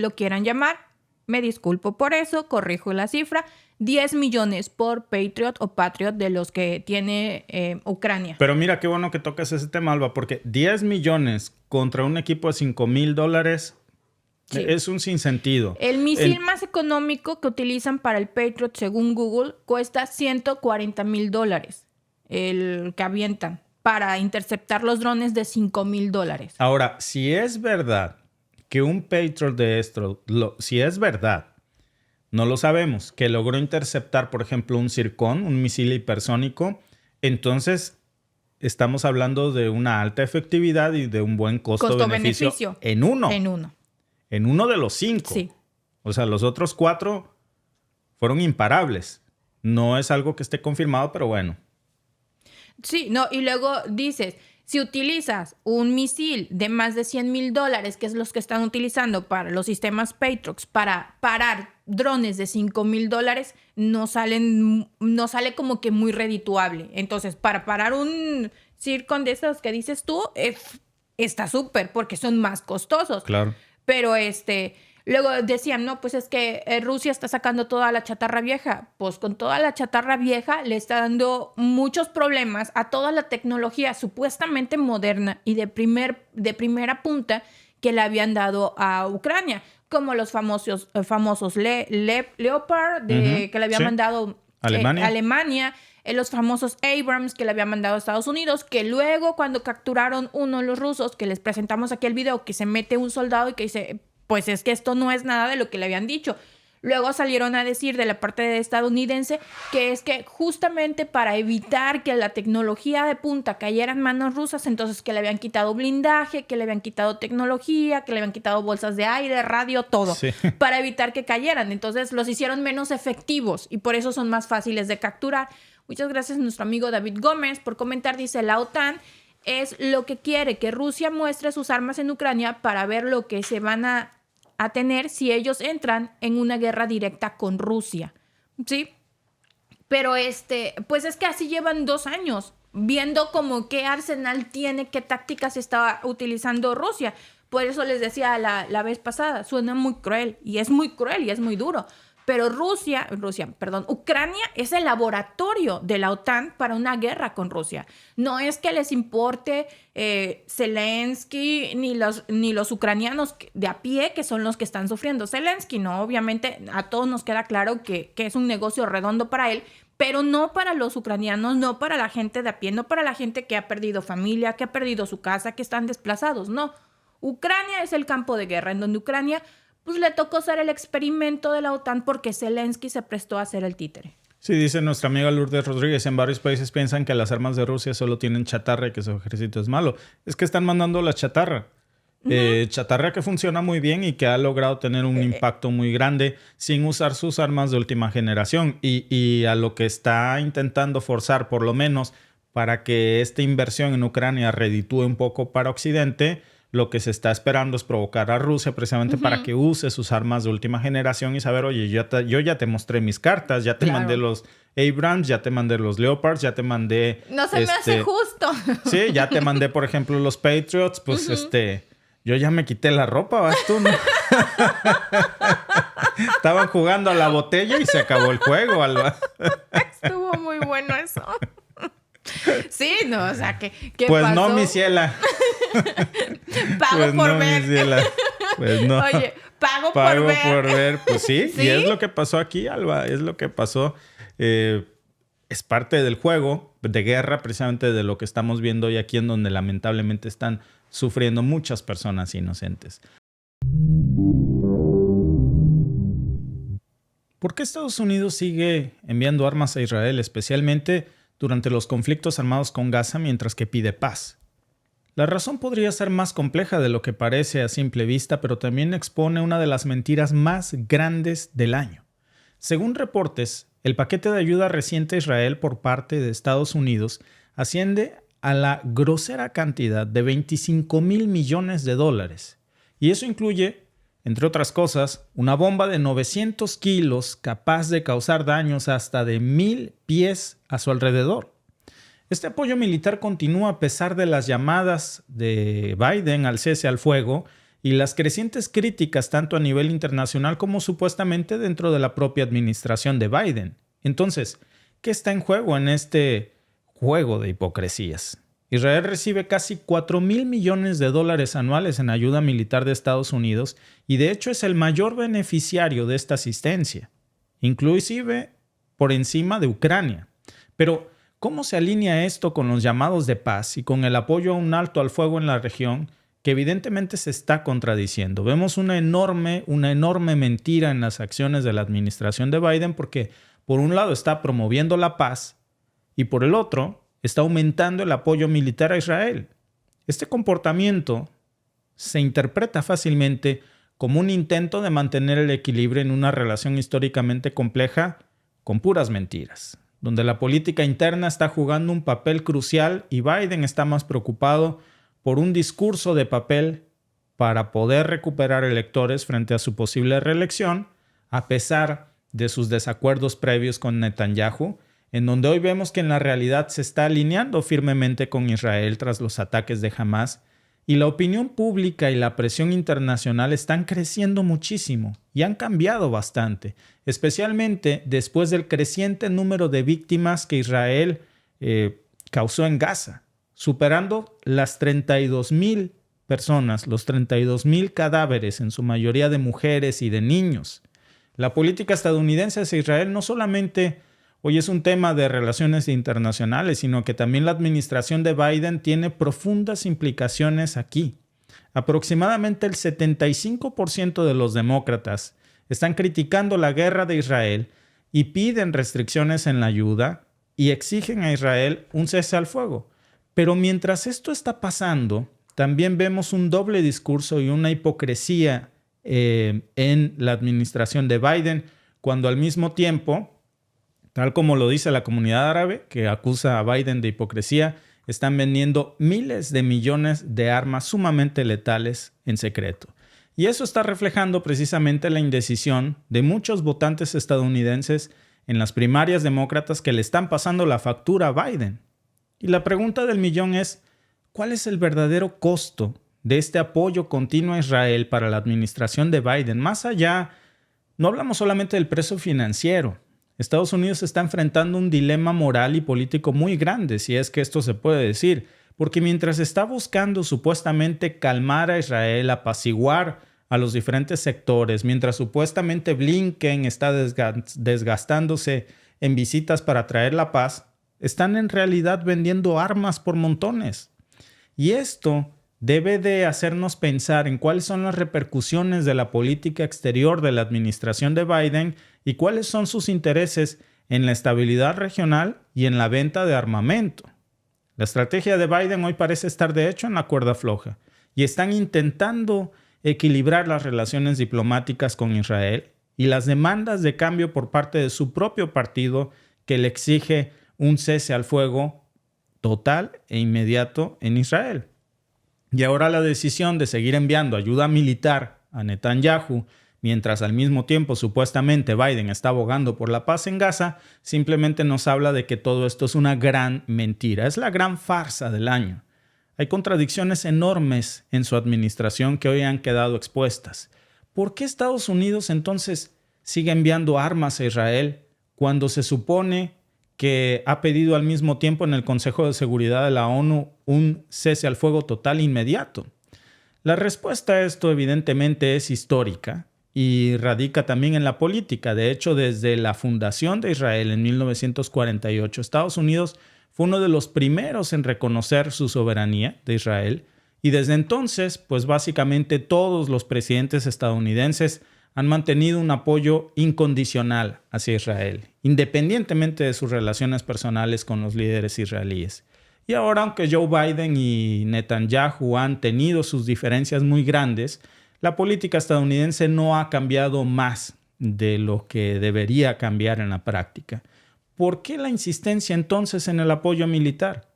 llamar. Me disculpo por eso, corrijo la cifra. 10 millones por Patriot o Patriot de los que tiene Ucrania. Pero mira qué bueno que tocas ese tema, Alba, porque 10 millones contra un equipo de $5,000 Sí. es un sinsentido. El misil más económico que utilizan para el Patriot, según Google, cuesta $140,000. El que avientan para interceptar los drones de $5,000. Ahora, si es verdad que un Patriot de esto, si es verdad, no lo sabemos, que logró interceptar, por ejemplo, un Zircon, un misil hipersónico, entonces estamos hablando de una alta efectividad y de un buen costo-beneficio en uno. En uno de los 5. Sí. O sea, los otros 4 fueron imparables. No es algo que esté confirmado, pero bueno. Sí, no, y luego dices, si utilizas un misil de más de $100,000, que es los que están utilizando para los sistemas Patriot, para parar drones de $5,000, no sale como que muy redituable. Entonces, para parar un Zircon de esos que dices tú, está súper, porque son más costosos. Claro. Pero luego decían, no, pues es que Rusia está sacando toda la chatarra vieja. Pues con toda la chatarra vieja le está dando muchos problemas a toda la tecnología supuestamente moderna y de primera punta que le habían dado a Ucrania, como los famosos Leopard que le había mandado Alemania, los famosos Abrams que le había mandado a Estados Unidos, que luego cuando capturaron uno de los rusos, que les presentamos aquí el video, que se mete un soldado y que dice, pues es que esto no es nada de lo que le habían dicho. Luego salieron a decir de la parte estadounidense que es que justamente para evitar que la tecnología de punta cayera en manos rusas, entonces que le habían quitado blindaje, que le habían quitado tecnología, que le habían quitado bolsas de aire, radio, todo, sí, para evitar que cayeran. Entonces los hicieron menos efectivos y por eso son más fáciles de capturar. Muchas gracias a nuestro amigo David Gómez por comentar. Dice, la OTAN es lo que quiere, que Rusia muestre sus armas en Ucrania para ver lo que se van a tener si ellos entran en una guerra directa con Rusia, ¿sí? Pero pues es que así llevan 2 años, viendo como qué arsenal tiene, qué tácticas está utilizando Rusia. Por eso les decía la vez pasada, suena muy cruel, y es muy cruel y es muy duro. Pero Ucrania es el laboratorio de la OTAN para una guerra con Rusia. No es que les importe Zelensky ni los ucranianos de a pie, que son los que están sufriendo. Zelensky, no, obviamente a todos nos queda claro que es un negocio redondo para él, pero no para los ucranianos, no para la gente de a pie, no para la gente que ha perdido familia, que ha perdido su casa, que están desplazados, no. Ucrania es el campo de guerra en donde Ucrania pues le tocó ser el experimento de la OTAN porque Zelensky se prestó a ser el títere. Sí, dice nuestra amiga Lourdes Rodríguez, en varios países piensan que las armas de Rusia solo tienen chatarra y que su ejército es malo. Es que están mandando la chatarra. Chatarra que funciona muy bien y que ha logrado tener un impacto muy grande sin usar sus armas de última generación. Y a lo que está intentando forzar, por lo menos, para que esta inversión en Ucrania reditúe un poco para Occidente, lo que se está esperando es provocar a Rusia precisamente para que use sus armas de última generación y saber, oye, yo ya te mostré mis cartas, ya te mandé los Abrams, ya te mandé los Leopards, ya te mandé... No se me hace justo. Sí, ya te mandé, por ejemplo, los Patriots, pues yo ya me quité la ropa, ¿vas tú? ¿No? Estaban jugando a la botella y se acabó el juego, Alba. Estuvo muy bueno eso. Sí, no, o sea, ¿qué pues pasó? No, mi ciela. Pago pues por no, ver. Mi ciela. Pues no. Oye, pago por ver. Pues sí, sí, y es lo que pasó aquí, Alba. Es lo que pasó. Es parte del juego de guerra, precisamente de lo que estamos viendo hoy aquí, en donde lamentablemente están sufriendo muchas personas inocentes. ¿Por qué Estados Unidos sigue enviando armas a Israel, especialmente durante los conflictos armados con Gaza, mientras que pide paz? La razón podría ser más compleja de lo que parece a simple vista, pero también expone una de las mentiras más grandes del año. Según reportes, el paquete de ayuda reciente a Israel por parte de Estados Unidos asciende a la grosera cantidad de $25,000 millones. Y eso incluye, entre otras cosas, una bomba de 900 kilos capaz de causar daños hasta de 1,000 pies a su alrededor. Este apoyo militar continúa a pesar de las llamadas de Biden al cese al fuego y las crecientes críticas tanto a nivel internacional como supuestamente dentro de la propia administración de Biden. Entonces, ¿qué está en juego en este juego de hipocresías? Israel recibe casi $4,000 millones anuales en ayuda militar de Estados Unidos y de hecho es el mayor beneficiario de esta asistencia, inclusive por encima de Ucrania. Pero, ¿cómo se alinea esto con los llamados de paz y con el apoyo a un alto al fuego en la región que evidentemente se está contradiciendo? Vemos una enorme mentira en las acciones de la administración de Biden porque, por un lado, está promoviendo la paz y por el otro, está aumentando el apoyo militar a Israel. Este comportamiento se interpreta fácilmente como un intento de mantener el equilibrio en una relación históricamente compleja con puras mentiras, donde la política interna está jugando un papel crucial y Biden está más preocupado por un discurso de papel para poder recuperar electores frente a su posible reelección, a pesar de sus desacuerdos previos con Netanyahu, en donde hoy vemos que en la realidad se está alineando firmemente con Israel tras los ataques de Hamás, y la opinión pública y la presión internacional están creciendo muchísimo y han cambiado bastante, especialmente después del creciente número de víctimas que Israel causó en Gaza, superando las 32,000 personas, los 32,000 cadáveres, en su mayoría de mujeres y de niños. La política estadounidense hacia Israel no solamente hoy es un tema de relaciones internacionales, sino que también la administración de Biden tiene profundas implicaciones aquí. Aproximadamente el 75% de los demócratas están criticando la guerra de Israel y piden restricciones en la ayuda y exigen a Israel un cese al fuego. Pero mientras esto está pasando, también vemos un doble discurso y una hipocresía en la administración de Biden, cuando al mismo tiempo, tal como lo dice la comunidad árabe, que acusa a Biden de hipocresía, están vendiendo miles de millones de armas sumamente letales en secreto. Y eso está reflejando precisamente la indecisión de muchos votantes estadounidenses en las primarias demócratas que le están pasando la factura a Biden. Y la pregunta del millón es, ¿cuál es el verdadero costo de este apoyo continuo a Israel para la administración de Biden? Más allá, no hablamos solamente del precio financiero. Estados Unidos está enfrentando un dilema moral y político muy grande, si es que esto se puede decir, porque mientras está buscando supuestamente calmar a Israel, apaciguar a los diferentes sectores, mientras supuestamente Blinken está desgastándose en visitas para traer la paz, están en realidad vendiendo armas por montones. Y esto debe de hacernos pensar en cuáles son las repercusiones de la política exterior de la administración de Biden y cuáles son sus intereses en la estabilidad regional y en la venta de armamento. La estrategia de Biden hoy parece estar de hecho en la cuerda floja y están intentando equilibrar las relaciones diplomáticas con Israel y las demandas de cambio por parte de su propio partido que le exige un cese al fuego total e inmediato en Israel. Y ahora la decisión de seguir enviando ayuda militar a Netanyahu, mientras al mismo tiempo supuestamente Biden está abogando por la paz en Gaza, simplemente nos habla de que todo esto es una gran mentira, es la gran farsa del año. Hay contradicciones enormes en su administración que hoy han quedado expuestas. ¿Por qué Estados Unidos entonces sigue enviando armas a Israel cuando se supone que ha pedido al mismo tiempo en el Consejo de Seguridad de la ONU un cese al fuego total inmediato? La respuesta a esto evidentemente es histórica y radica también en la política. De hecho, desde la fundación de Israel en 1948, Estados Unidos fue uno de los primeros en reconocer su soberanía de Israel y desde entonces, pues básicamente todos los presidentes estadounidenses han mantenido un apoyo incondicional hacia Israel, independientemente de sus relaciones personales con los líderes israelíes. Y ahora, aunque Joe Biden y Netanyahu han tenido sus diferencias muy grandes, la política estadounidense no ha cambiado más de lo que debería cambiar en la práctica. ¿Por qué la insistencia entonces en el apoyo militar?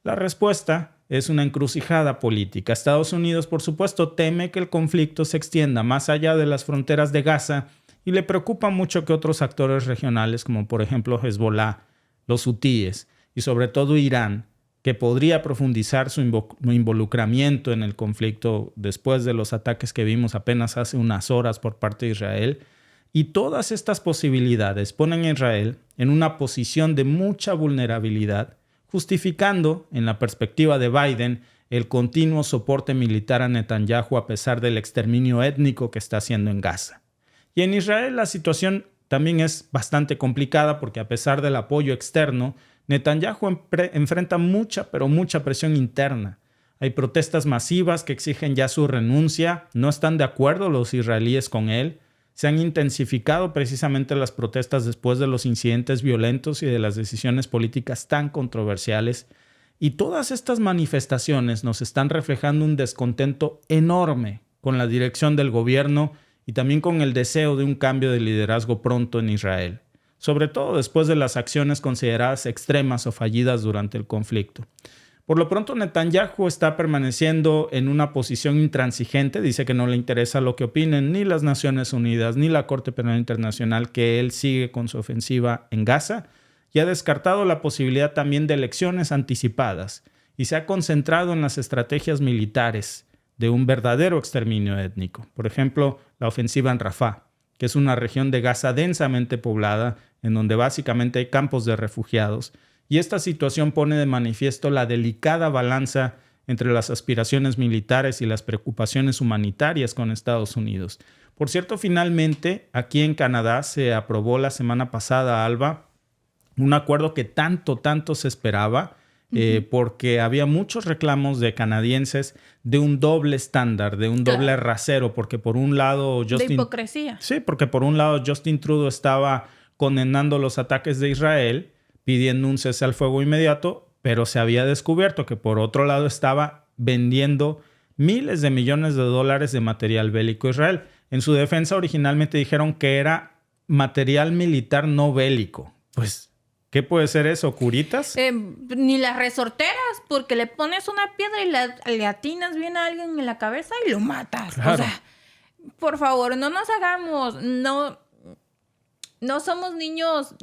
La respuesta es una encrucijada política. Estados Unidos, por supuesto, teme que el conflicto se extienda más allá de las fronteras de Gaza y le preocupa mucho que otros actores regionales, como por ejemplo Hezbollah, los hutíes y sobre todo Irán, que podría profundizar su involucramiento en el conflicto después de los ataques que vimos apenas hace unas horas por parte de Israel. Y todas estas posibilidades ponen a Israel en una posición de mucha vulnerabilidad, justificando, en la perspectiva de Biden, el continuo soporte militar a Netanyahu a pesar del exterminio étnico que está haciendo en Gaza. Y en Israel la situación también es bastante complicada porque a pesar del apoyo externo, Netanyahu enfrenta mucha, pero mucha presión interna. Hay protestas masivas que exigen ya su renuncia, no están de acuerdo los israelíes con él. Se han intensificado precisamente las protestas después de los incidentes violentos y de las decisiones políticas tan controversiales. Y todas estas manifestaciones nos están reflejando un descontento enorme con la dirección del gobierno y también con el deseo de un cambio de liderazgo pronto en Israel, sobre todo después de las acciones consideradas extremas o fallidas durante el conflicto. Por lo pronto, Netanyahu está permaneciendo en una posición intransigente. Dice que no le interesa lo que opinen ni las Naciones Unidas ni la Corte Penal Internacional, que él sigue con su ofensiva en Gaza, y ha descartado la posibilidad también de elecciones anticipadas y se ha concentrado en las estrategias militares de un verdadero exterminio étnico. Por ejemplo, la ofensiva en Rafah, que es una región de Gaza densamente poblada, en donde básicamente hay campos de refugiados. Y esta situación pone de manifiesto la delicada balanza entre las aspiraciones militares y las preocupaciones humanitarias con Estados Unidos. Por cierto, finalmente, aquí en Canadá se aprobó la semana pasada, Alba, un acuerdo que tanto se esperaba, porque había muchos reclamos de canadienses de un doble estándar, de un doble rasero, porque por un lado de hipocresía. Sí, porque por un lado Justin Trudeau estaba condenando los ataques de Israel, pidiendo un cese al fuego inmediato, pero se había descubierto que por otro lado estaba vendiendo miles de millones de dólares de material bélico a Israel. En su defensa originalmente dijeron que era material militar no bélico. Pues, ¿qué puede ser eso? ¿Curitas? Ni las resorteras, porque le pones una piedra y le atinas bien a alguien en la cabeza y lo matas. Claro. O sea, por favor, no nos hagamos, no somos niños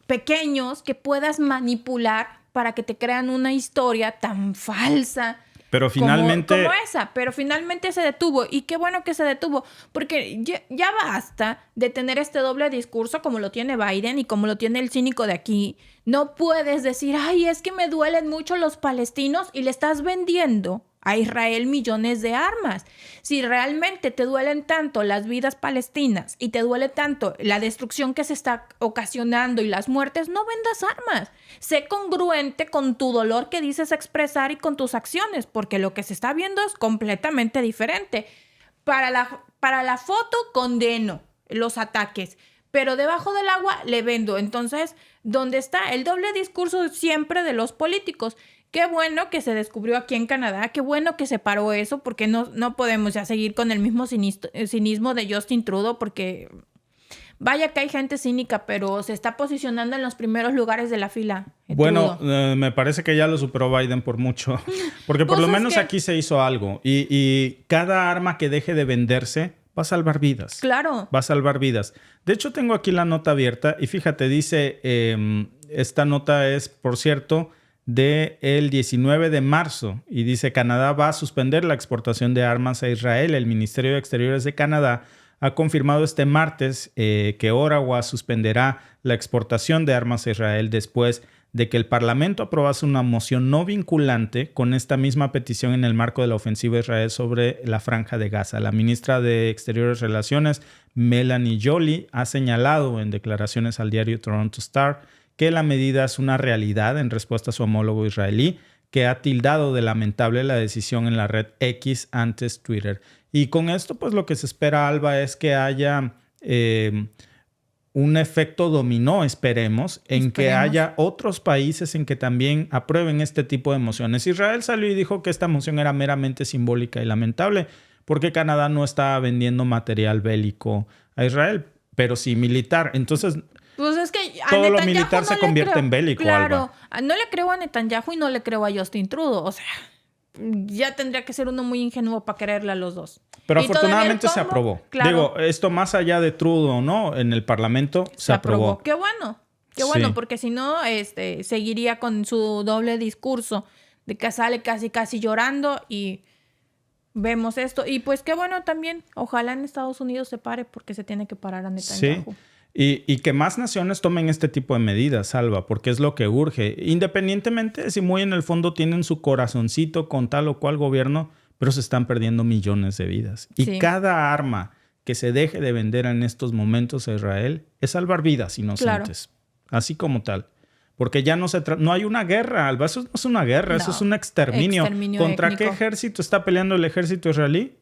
pequeños que puedas manipular para que te crean una historia tan falsa. Pero finalmente... Como esa, pero finalmente se detuvo. Y qué bueno que se detuvo, porque ya basta de tener este doble discurso como lo tiene Biden y como lo tiene el cínico de aquí. No puedes decir, ay, es que me duelen mucho los palestinos y le estás vendiendo a Israel millones de armas. Si realmente te duelen tanto las vidas palestinas y te duele tanto la destrucción que se está ocasionando y las muertes, no vendas armas. Sé congruente con tu dolor que dices expresar y con tus acciones, porque lo que se está viendo es completamente diferente. Para la foto condeno los ataques, pero debajo del agua le vendo. Entonces, ¿dónde está el doble discurso siempre de los políticos? Qué bueno que se descubrió aquí en Canadá, qué bueno que se paró eso, porque no podemos ya seguir con el mismo cinismo de Justin Trudeau, porque vaya que hay gente cínica, pero se está posicionando en los primeros lugares de la fila. Bueno, me parece que ya lo superó Biden por mucho, porque por Pues lo es menos que... aquí se hizo algo y cada arma que deje de venderse va a salvar vidas. Claro. Va a salvar vidas. De hecho, tengo aquí la nota abierta y fíjate, dice, esta nota es, por cierto, del 19 de marzo y dice: Canadá va a suspender la exportación de armas a Israel. El Ministerio de Exteriores de Canadá ha confirmado este martes que Ottawa suspenderá la exportación de armas a Israel después de que el Parlamento aprobase una moción no vinculante con esta misma petición en el marco de la ofensiva de Israel sobre la Franja de Gaza. La ministra de Exteriores y Relaciones, Melanie Joly, ha señalado en declaraciones al diario Toronto Star que la medida es una realidad en respuesta a su homólogo israelí, que ha tildado de lamentable la decisión en la red X, antes Twitter. Y con esto, pues lo que se espera, Alba, es que haya un efecto dominó, esperemos, que haya otros países en que también aprueben este tipo de mociones. Israel salió y dijo que esta moción era meramente simbólica y lamentable, porque Canadá no estaba vendiendo material bélico a Israel, pero sí militar. Entonces... Pues es que todo lo militar se convierte en bélico, claro, Alba. No le creo a Netanyahu y no le creo a Justin Trudeau. O sea, ya tendría que ser uno muy ingenuo para quererle a los dos. Pero afortunadamente se aprobó. Claro. Digo, esto más allá de Trudeau, ¿no? En el Parlamento se aprobó. Qué bueno. Qué bueno, Sí. porque si no, seguiría con su doble discurso de que sale casi llorando y vemos esto. Y pues qué bueno también. Ojalá en Estados Unidos se pare porque se tiene que parar a Netanyahu. Sí. Y que más naciones tomen este tipo de medidas, Salva, porque es lo que urge. Independientemente de si muy en el fondo tienen su corazoncito con tal o cual gobierno, pero se están perdiendo millones de vidas. Y Sí. cada arma que se deje de vender en estos momentos a Israel es salvar vidas inocentes. Así como tal. Porque ya no hay una guerra, Alba. Eso no es una guerra, eso No. es un exterminio. Exterminio ¿Contra qué étnico. ejército está peleando el ejército israelí?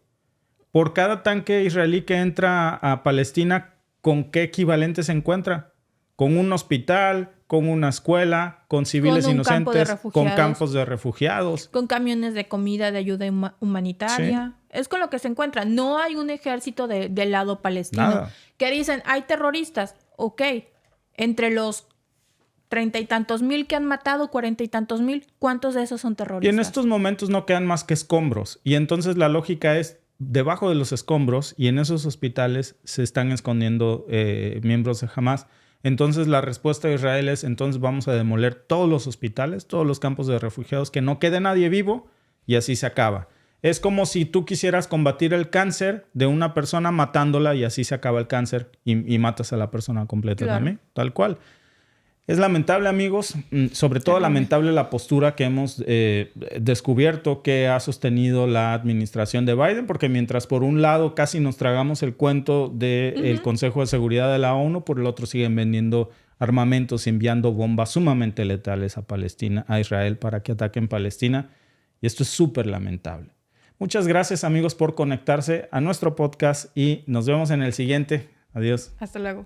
Por cada tanque israelí que entra a Palestina, ¿con qué equivalente se encuentra? Con un hospital, con una escuela, con civiles Con un campo de inocentes, con refugiados. campos de refugiados. Con camiones de comida, de ayuda humanitaria. Es con lo que se encuentra. No hay un ejército del lado palestino. Nada. Que dicen, hay terroristas. Ok. Entre los 30 y tantos mil que han matado, 40 y tantos mil, ¿cuántos de esos son Y terroristas? en estos momentos no quedan más que escombros. Y entonces la lógica es, debajo de los escombros y en esos hospitales se están escondiendo miembros de Hamas. Entonces la respuesta de Israel es, entonces vamos a demoler todos los hospitales, todos los campos de refugiados, que no quede nadie vivo y así se acaba. Es como si tú quisieras combatir el cáncer de una persona matándola y así se acaba el cáncer y matas a la persona completa Claro. también, tal cual. Es lamentable, amigos, sobre todo Terrible. lamentable la postura que hemos descubierto que ha sostenido la administración de Biden, porque mientras por un lado casi nos tragamos el cuento del Consejo de Seguridad de la ONU, por el otro siguen vendiendo armamentos y enviando bombas sumamente letales a Palestina, a Israel, para que ataquen Palestina. Y esto es súper lamentable. Muchas gracias, amigos, por conectarse a nuestro podcast y nos vemos en el siguiente. Adiós. Hasta luego.